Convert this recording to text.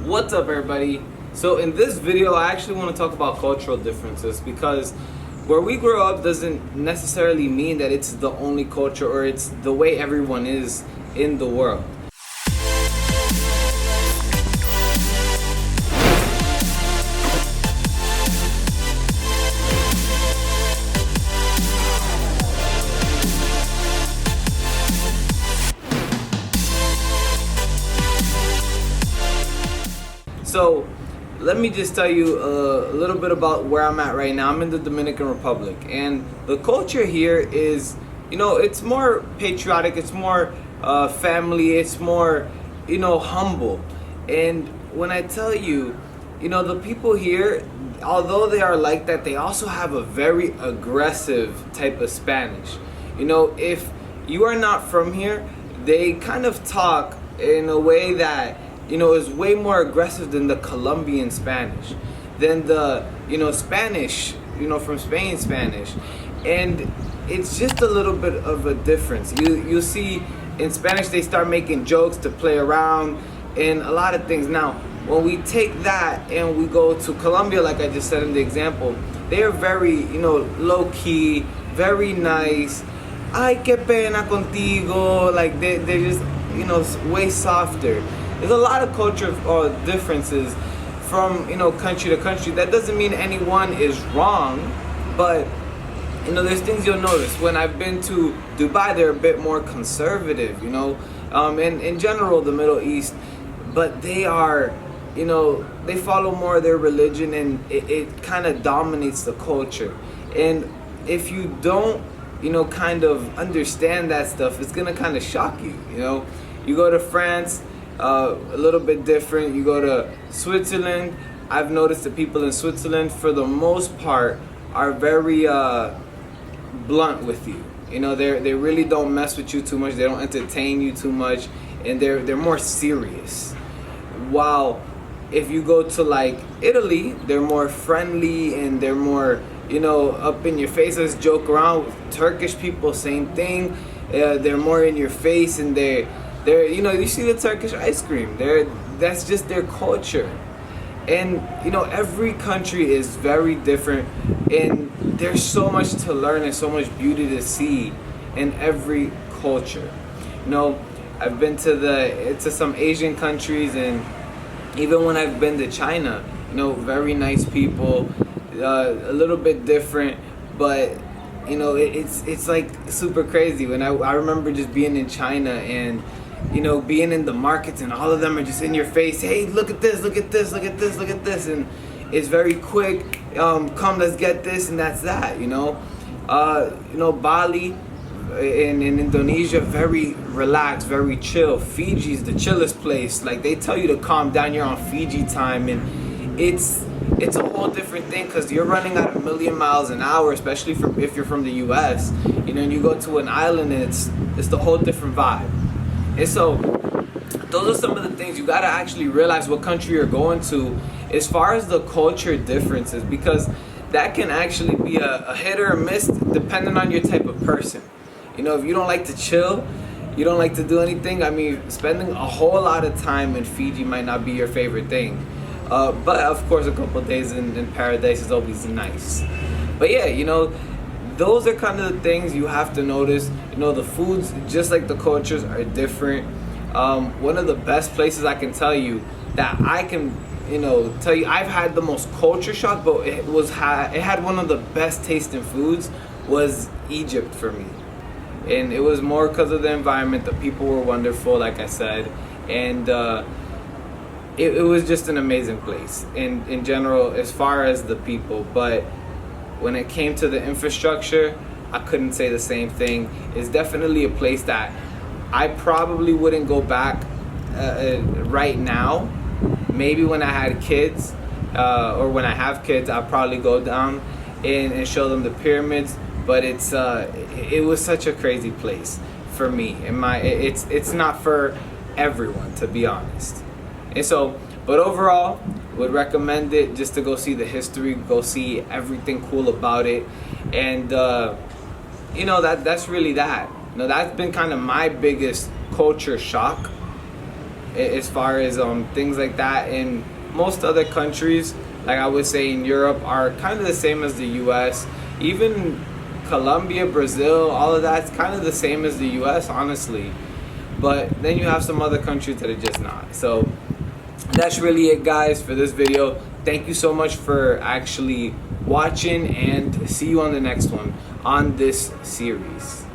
What's up, everybody? So in this video I actually want to talk about cultural differences, because where we grow up doesn't necessarily mean that it's the only culture or it's the way everyone is in the world. So let me just tell you a little bit about where I'm at right now. I'm in the Dominican Republic, and the culture here is, it's more patriotic, it's more family, it's more, humble. And when I tell you, the people here, although they are like that, they also have a very aggressive type of Spanish. If you are not from here, they kind of talk in a way that is way more aggressive than the Colombian Spanish, than the, Spanish, from Spain Spanish. And it's just a little bit of a difference. You see in Spanish they start making jokes to play around and a lot of things. Now, when we take that and we go to Colombia, like I just said in the example, they are very, low key, very nice. Ay, qué pena contigo. Like they're just, way softer. There's a lot of culture differences from country to country. That doesn't mean anyone is wrong, but there's things you'll notice. When I've been to Dubai, they're a bit more conservative, and in general the Middle East, but they are, they follow more of their religion, and it kind of dominates the culture. And if you don't kind of understand that stuff, it's gonna kind of shock you. You go to France, a little bit different. You go to Switzerland, I've noticed that people in Switzerland for the most part are very blunt with you. They really don't mess with you too much, they don't entertain you too much, and they're more serious. While if you go to like Italy, they're more friendly and they're more up in your face. Let's joke around. With Turkish people, same thing. They're more in your face, and they're you see the Turkish ice cream. That's just their culture. And every country is very different, and there's so much to learn and so much beauty to see in every culture. I've been to some Asian countries, and even when I've been to China, very nice people, a little bit different, but it's like super crazy. When I remember just being in China and being in the markets, and all of them are just in your face. Hey, look at this, look at this, look at this, look at this. And it's very quick. Come, let's get this, and that's that, Bali in Indonesia, very relaxed, very chill. Fiji's the chillest place. Like, they tell you to calm down, you're on Fiji time. And it's a whole different thing, because you're running at 1,000,000 miles an hour, especially if you're from the US, and you go to an island, and it's the whole different vibe. And so those are some of the things you gotta actually realize what country you're going to as far as the culture differences, because that can actually be a hit or a miss depending on your type of person. If you don't like to chill, you don't like to do anything, spending a whole lot of time in Fiji might not be your favorite thing. But of course a couple of days in paradise is always nice. But yeah, those are kind of the things you have to notice. The foods, just like the cultures, are different. One of the best places I can tell you that I can, tell you I've had the most culture shock, but it had one of the best tasting foods, was Egypt for me. And it was more because of the environment. The people were wonderful, like I said, and it was just an amazing place in general as far as the people. But when it came to the infrastructure, I couldn't say the same thing. It's definitely a place that I probably wouldn't go back right now. Maybe when I had kids, or when I have kids, I'll probably go down and show them the pyramids. But it was such a crazy place for me. It's not for everyone, to be honest. And so, but overall, would recommend it just to go see the history, go see everything cool about it. And that's really that. That's been kind of my biggest culture shock as far as things like that. In most other countries, like I would say in Europe, are kind of the same as the US. Even Colombia, Brazil, all of that's kind of the same as the US, honestly. But then you have some other countries that are just not. So that's really it, guys, for this video. Thank you so much for actually watching, and see you on the next one on this series.